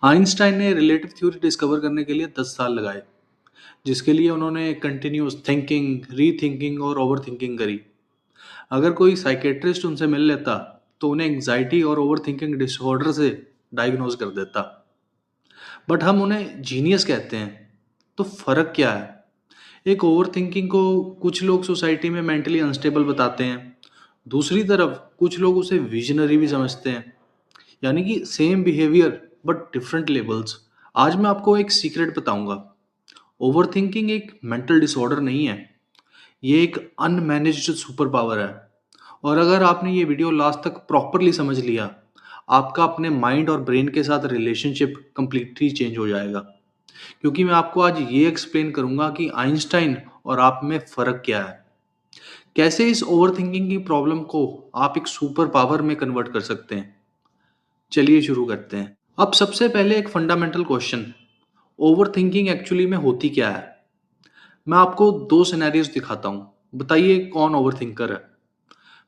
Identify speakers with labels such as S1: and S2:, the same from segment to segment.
S1: Einstein ने relative theory discover करने के लिए 10 साल लगाए, जिसके लिए उन्होंने कंटिन्यूस थिंकिंग, रीथिंकिंग और ओवरथिंकिंग करी। अगर कोई साइकेट्रिस्ट उनसे मिल लेता, तो उन्हें एंग्जाइटी और ओवरथिंकिंग डिसऑर्डर से डायग्नोज कर देता। बट हम उन्हें जीनियस कहते हैं। तो फर्क क्या है? एक ओवरथिंकिंग को कुछ लोग सोसाइटी में मेंटली अनस्टेबल बताते हैं। दूसरी तरफ कुछ लोग उसे विजनरी भी समझते हैं। यानी कि same behaviour but different levels. आज मैं आपको एक सीक्रेट बताऊंगा। ओवरथिंकिंग एक मेंटल डिसऑर्डर नहीं है, ये एक अनमैनेज्ड सुपर पावर है। और अगर आपने ये वीडियो लास्ट तक प्रॉपरली समझ लिया, आपका अपने माइंड और ब्रेन के साथ रिलेशनशिप कंप्लीटली चेंज हो जाएगा। क्योंकि मैं आपको आज ये एक्सप्लेन करूंगा कि आइंस्टाइन और आप में फ़र्क क्या है। कैसे इस ओवरथिंकिंग की प्रॉब्लम को आप एक सुपर पावर में कन्वर्ट कर सकते हैं। चलिए शुरू करते हैं। अब सबसे पहले एक फंडामेंटल क्वेश्चन, ओवरथिंकिंग एक्चुअली में होती क्या है? मैं आपको 2 सिनेरियोस दिखाता हूँ। बताइए कौन ओवरथिंकर है?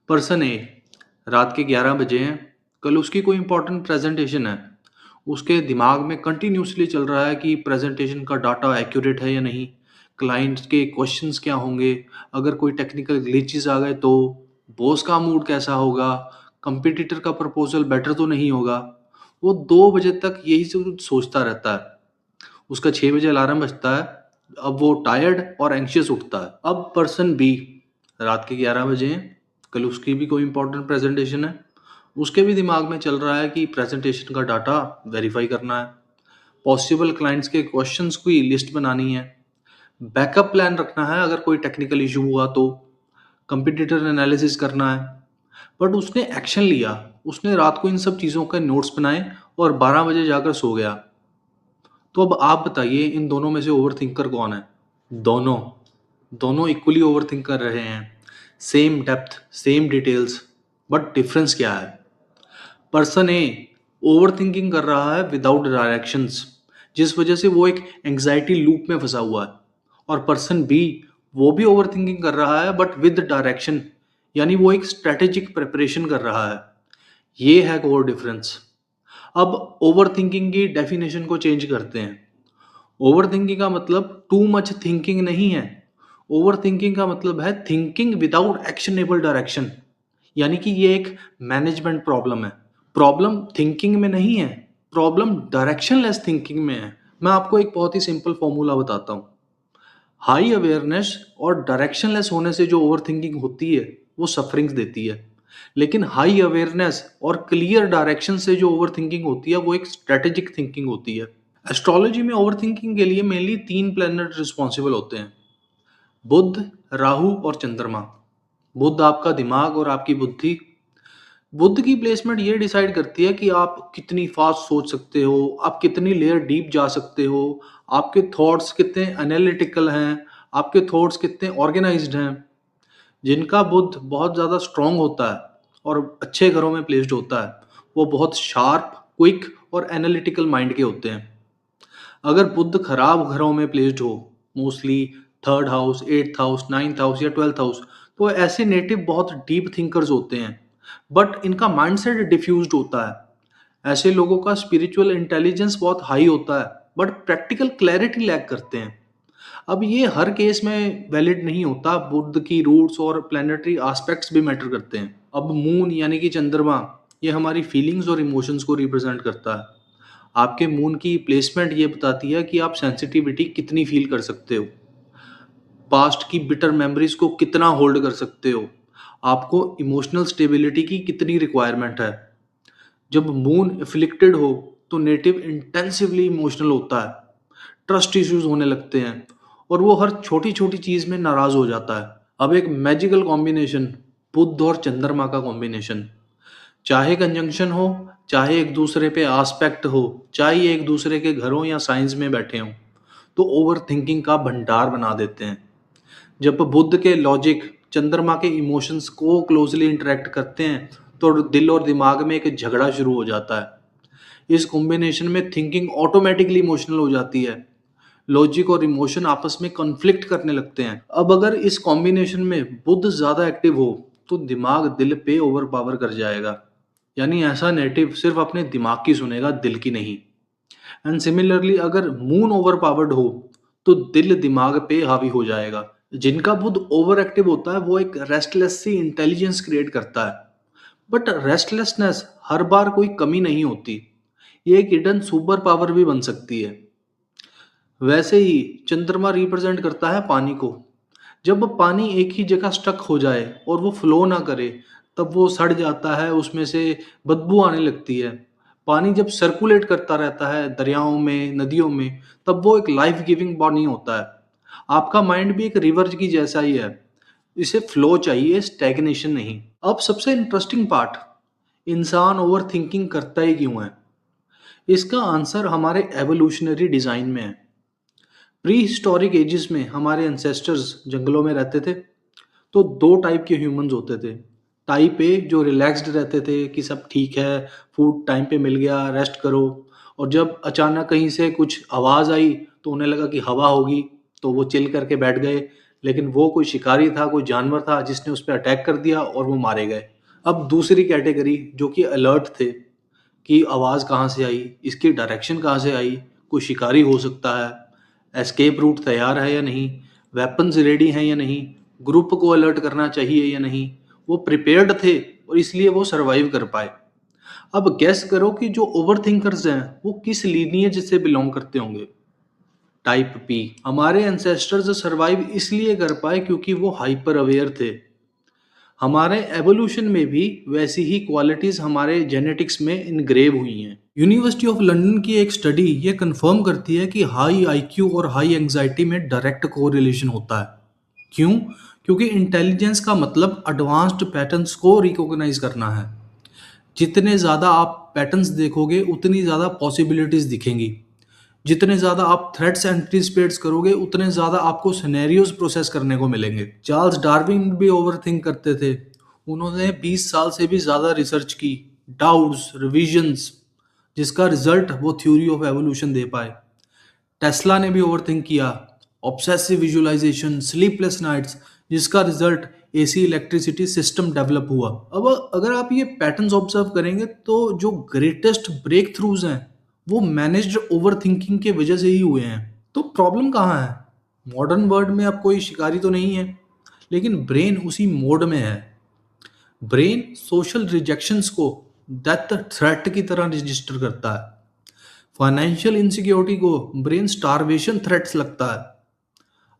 S1: पर्सन ए, रात के 11 बजे हैं, कल उसकी कोई इंपॉर्टेंट प्रेजेंटेशन है। उसके दिमाग में कंटिन्यूसली चल रहा है कि प्रेजेंटेशन का डाटा एक्यूरेट है या नहीं, क्लाइंट्स के क्वेश्चंस क्या होंगे, अगर कोई टेक्निकल ग्लिचेस आ गए तो, बॉस का मूड कैसा होगा, कंपटीटर का प्रपोजल बेटर तो नहीं होगा। वो 2 बजे तक यही सब सोचता रहता है। उसका 6 बजे अलार्म बजता है। अब वो टायर्ड और एंग्शियस उठता है। अब पर्सन बी, रात के 11 बजे हैं, कल उसकी भी कोई इंपॉर्टेंट प्रेजेंटेशन है। उसके भी दिमाग में चल रहा है कि प्रेजेंटेशन का डाटा वेरीफाई करना है, पॉसिबल क्लाइंट्स के क्वेश्चंस की लिस्ट बनानी है, बैकअप प्लान रखना है अगर कोई टेक्निकल इशू हुआ तो, कंपटीटर एनालिसिस करना है। बट उसने एक्शन लिया। उसने रात को इन सब चीज़ों के नोट्स बनाए और 12 बजे जाकर सो गया। तो अब आप बताइए इन दोनों में से ओवरथिंकर कौन है? दोनों। दोनों इक्वली ओवरथिंक कर रहे हैं। Same depth, same details. But difference क्या है? पर्सन ए ओवरथिंकिंग कर रहा है विदाउट डायरेक्शंस, जिस वजह से वो एक एंग्जाइटी लूप में फंसा हुआ है। और पर्सन बी, वो भी ओवरथिंकिंग कर रहा है बट विद डायरेक्शन, यानी वो एक स्ट्रेटेजिक प्रिपरेशन कर रहा है। ये है कोर डिफरेंस। अब ओवरथिंकिंग की डेफिनेशन को चेंज करते हैं। ओवरथिंकिंग का मतलब टू मच थिंकिंग नहीं है। ओवरथिंकिंग का मतलब है थिंकिंग विदाउट एक्शनेबल डायरेक्शन। यानी कि ये एक मैनेजमेंट प्रॉब्लम है। प्रॉब्लम थिंकिंग में नहीं है, प्रॉब्लम डायरेक्शनलेस थिंकिंग में है। मैं आपको एक बहुत ही सिंपल फॉर्मूला बताता हूँ। हाई अवेयरनेस और डायरेक्शनलेस होने से जो ओवरथिंकिंग होती है वो सफरिंग्स देती है। लेकिन हाई अवेयरनेस और क्लियर डायरेक्शन से जो ओवरथिंकिंग होती है वो एक स्ट्रेटेजिक थिंकिंग होती है। एस्ट्रोलॉजी में ओवरथिंकिंग के लिए मेनली 3 प्लैनेट रिस्पॉन्सिबल होते हैं, बुध, राहु और चंद्रमा। बुध आपका दिमाग और आपकी बुद्धि। बुध की प्लेसमेंट ये डिसाइड करती है कि आप कितनी फास्ट सोच सकते हो, आप कितनी लेयर डीप जा सकते हो, आपके थॉट्स कितने एनालिटिकल हैं, आपके थॉट्स कितने ऑर्गेनाइज्ड हैं। जिनका बुध बहुत ज़्यादा स्ट्रांग होता है और अच्छे घरों में प्लेस्ड होता है, वो बहुत शार्प, क्विक और एनालिटिकल माइंड के होते हैं। अगर बुध खराब घरों में प्लेस्ड हो, mostly third house, eighth house, ninth house या ट्वेल्थ हाउस, तो ऐसे नेटिव बहुत डीप थिंकर्स होते हैं बट इनका माइंडसेट डिफ्यूज्ड होता है। ऐसे लोगों का स्पिरिचुअल इंटेलिजेंस बहुत हाई होता है बट प्रैक्टिकल क्लैरिटी लैक करते हैं। अब ये हर केस में वैलिड नहीं होता। बुध की रूट्स और प्लानिटरी एस्पेक्ट्स भी मैटर करते हैं। अब मून यानी कि चंद्रमा, ये हमारी फीलिंग्स और इमोशंस को रिप्रेजेंट करता है। आपके मून की प्लेसमेंट ये बताती है कि आप सेंसिटिविटी कितनी फील कर सकते हो, पास्ट की बिटर मेमोरीज को कितना होल्ड कर सकते हो, आपको इमोशनल स्टेबिलिटी की कितनी रिक्वायरमेंट है। जब मून इफ्लिक्टेड हो तो नेटिव इंटेंसिवली इमोशनल होता है, ट्रस्ट इश्यूज होने लगते हैं और वो हर छोटी छोटी चीज में नाराज हो जाता है। अब एक मैजिकल कॉम्बिनेशन, बुध और चंद्रमा का कॉम्बिनेशन, चाहे कंजंक्शन हो, चाहे एक दूसरे पे आस्पेक्ट हो, चाहे एक दूसरे के घरों या साइंस में बैठे हों, तो ओवर थिंकिंग का भंडार बना देते हैं। जब बुध के लॉजिक चंद्रमा के इमोशंस को क्लोजली इंटरेक्ट करते हैं तो दिल और दिमाग में एक झगड़ा शुरू हो जाता है। इस कॉम्बिनेशन में थिंकिंग ऑटोमेटिकली इमोशनल हो जाती है। लॉजिक और इमोशन आपस में कॉन्फ्लिक्ट करने लगते हैं। अब अगर इस कॉम्बिनेशन में बुध ज़्यादा एक्टिव हो तो दिमाग दिल पे ओवर पावर कर जाएगा। यानी ऐसा नेटिव सिर्फ अपने दिमाग की सुनेगा, दिल की नहीं। एंड सिमिलरली अगर मून ओवर पावर्ड हो तो दिल दिमाग पे हावी हो जाएगा। जिनका बुध ओवर एक्टिव होता है वो एक रेस्टलेस सी इंटेलिजेंस क्रिएट करता है। बट रेस्टलेसनेस हर बार कोई कमी नहीं होती, ये एक हिडन सुपर पावर भी बन सकती है। वैसे ही चंद्रमा रिप्रेजेंट करता है पानी को। जब वो पानी एक ही जगह स्टक हो जाए और वो फ्लो ना करे, तब वो सड़ जाता है, उसमें से बदबू आने लगती है। पानी जब सर्कुलेट करता रहता है दरियाओं में, नदियों में, तब वो एक लाइफ गिविंग पानी होता है। आपका माइंड भी एक रिवर की जैसा ही है, इसे फ्लो चाहिए, स्टैग्नेशन नहीं। अब सबसे इंटरेस्टिंग पार्ट, इंसान ओवर थिंकिंग करता ही क्यों है? इसका आंसर हमारे एवोल्यूशनरी डिजाइन में है। प्री हिस्टोरिक एजिस में हमारे एंसेस्टर्स जंगलों में रहते थे, तो दो टाइप के ह्यूमंस होते थे। टाइप ए जो रिलैक्स्ड रहते थे कि सब ठीक है, फूड टाइम पे मिल गया, रेस्ट करो। और जब अचानक कहीं से कुछ आवाज़ आई तो उन्हें लगा कि हवा होगी, तो वो चिल करके बैठ गए। लेकिन वो कोई शिकारी था, कोई जानवर था जिसने उस पर अटैक कर दिया और वो मारे गए। अब दूसरी कैटेगरी जो कि अलर्ट थे कि आवाज़ कहाँ से आई, इसकी डायरेक्शन कहाँ से आई, कोई शिकारी हो सकता है, एस्केप रूट तैयार है या नहीं, वेपन्स रेडी हैं या नहीं, ग्रुप को अलर्ट करना चाहिए या नहीं। वो प्रिपेयर्ड थे और इसलिए वो सरवाइव कर पाए। अब गेस करो कि जो ओवर थिंकर्स हैं वो किस लीनिएज से बिलोंग करते होंगे? Type P. हमारे एंसेस्टर्स सरवाइव इसलिए कर पाए क्योंकि वो हाइपर अवेयर थे। हमारे एवोल्यूशन में भी वैसी ही क्वालिटीज हमारे जेनेटिक्स में इनग्रेव हुई हैं। यूनिवर्सिटी ऑफ लंदन की एक स्टडी ये कंफर्म करती है कि हाई आईक्यू और हाई एंजाइटी में डायरेक्ट कोरिलेशन होता है। क्यों? क्योंकि इंटेलिजेंस का मतलब एडवांस्ड पैटर्न्स को रिकॉग्नाइज करना है। जितने ज़्यादा आप पैटर्न्स देखोगे उतनी ज़्यादा पॉसिबिलिटीज़ दिखेंगी। जितने ज़्यादा आप थ्रेट्स एंटिसिपेट्स करोगे उतने ज़्यादा आपको सिनेरियोज प्रोसेस करने को मिलेंगे। चार्ल्स डार्विन भी ओवरथिंक करते थे। उन्होंने 20 साल से भी ज़्यादा रिसर्च की, डाउट्स, रिविजन्स, जिसका रिजल्ट वो थ्योरी ऑफ एवोल्यूशन दे पाए। टेस्ला ने भी ओवरथिंक किया, ऑब्सेसिव विजुअलाइजेशन, स्लीपलेस नाइट्स, जिसका result AC electricity system develop हुआ। अब अगर आप ये पैटर्न्स ऑब्जर्व करेंगे तो जो ग्रेटेस्ट ब्रेक थ्रूज हैं वो मैनेज्ड ओवर थिंकिंग के वजह से ही हुए हैं। तो प्रॉब्लम कहाँ है? मॉडर्न वर्ल्ड में अब कोई शिकारी तो नहीं है, लेकिन ब्रेन उसी मोड में है। ब्रेन सोशल रिजेक्शंस को डेथ थ्रेट की तरह रजिस्टर करता है। फाइनेंशियल इनसिक्योरिटी को ब्रेन स्टारवेशन थ्रेट्स लगता है।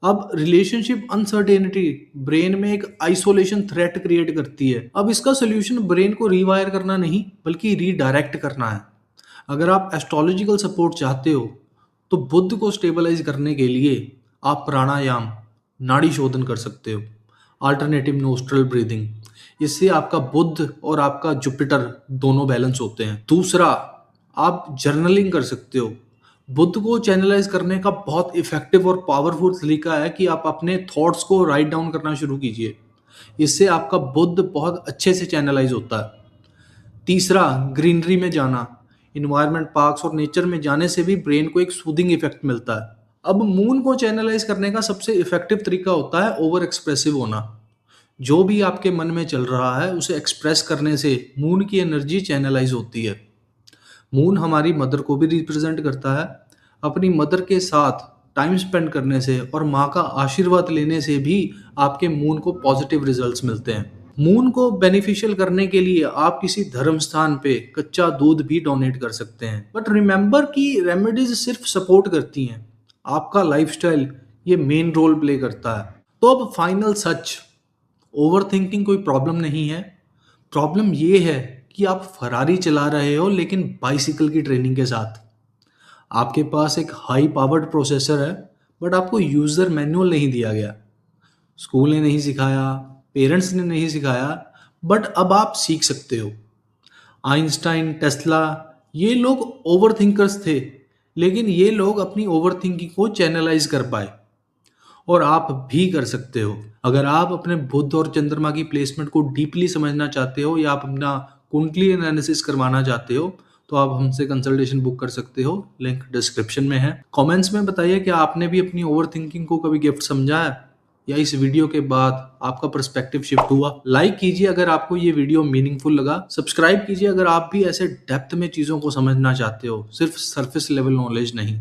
S1: अब रिलेशनशिप अनसर्टेनिटी ब्रेन में एक आइसोलेशन थ्रेट क्रिएट करती है। अब इसका सोल्यूशन ब्रेन को रीवायर करना नहीं बल्कि रीडायरेक्ट करना है। अगर आप एस्ट्रोलॉजिकल सपोर्ट चाहते हो तो बुद्ध को स्टेबलाइज करने के लिए आप प्राणायाम, नाड़ी शोधन कर सकते हो, अल्टरनेटिव नोस्ट्रल ब्रीदिंग। इससे आपका बुद्ध और आपका जुपिटर दोनों बैलेंस होते हैं। दूसरा, आप जर्नलिंग कर सकते हो। बुद्ध को चैनलाइज करने का बहुत इफेक्टिव और पावरफुल तरीका है कि आप अपने थॉट्स को राइट डाउन करना शुरू कीजिए। इससे आपका बुद्ध बहुत अच्छे से चैनलाइज होता है। तीसरा, ग्रीनरी में जाना, इन्वायरमेंट पार्क्स और नेचर में जाने से भी ब्रेन को एक सूदिंग इफेक्ट मिलता है। अब मून को चैनलाइज करने का सबसे इफेक्टिव तरीका होता है ओवर एक्सप्रेसिव होना। जो भी आपके मन में चल रहा है उसे एक्सप्रेस करने से मून की एनर्जी चैनलाइज होती है। मून हमारी मदर को भी रिप्रेजेंट करता है। अपनी मदर के साथ टाइम स्पेंड करने से और माँ का आशीर्वाद लेने से भी आपके मून को पॉजिटिव रिजल्ट्स मिलते हैं। मून को बेनिफिशियल करने के लिए आप किसी धर्म स्थान पे कच्चा दूध भी डोनेट कर सकते हैं। बट रिमेंबर कि रेमेडीज सिर्फ सपोर्ट करती हैं, आपका लाइफस्टाइल ये मेन रोल प्ले करता है। तो अब फाइनल सच, ओवर थिंकिंग कोई प्रॉब्लम नहीं है। प्रॉब्लम ये है कि आप फरारी चला रहे हो लेकिन बाइसिकल की ट्रेनिंग के साथ। आपके पास एक हाई पावर्ड प्रोसेसर है बट आपको यूज़र मैनुअल नहीं दिया गया। स्कूल ने नहीं सिखाया, पेरेंट्स ने नहीं सिखाया, बट अब आप सीख सकते हो। आइंस्टाइन, टेस्ला, ये लोग ओवर थिंकर्स थे, लेकिन ये लोग अपनी ओवर थिंकिंग को चैनलाइज कर पाए और आप भी कर सकते हो। अगर आप अपने बुध और चंद्रमा की प्लेसमेंट को डीपली समझना चाहते हो या आप अपना कुंडली एनालिसिस करवाना चाहते हो तो आप हमसे कंसल्टेशन बुक कर सकते हो, लिंक डिस्क्रिप्शन में है। कमेंट्स में बताइए कि आपने भी अपनी ओवर थिंकिंग को कभी गिफ्ट समझा है। या इस वीडियो के बाद आपका पर्सपेक्टिव शिफ्ट हुआ? लाइक कीजिए अगर आपको ये वीडियो मीनिंगफुल लगा। सब्सक्राइब कीजिए अगर आप भी ऐसे डेप्थ में चीज़ों को समझना चाहते हो, सिर्फ सरफेस लेवल नॉलेज नहीं।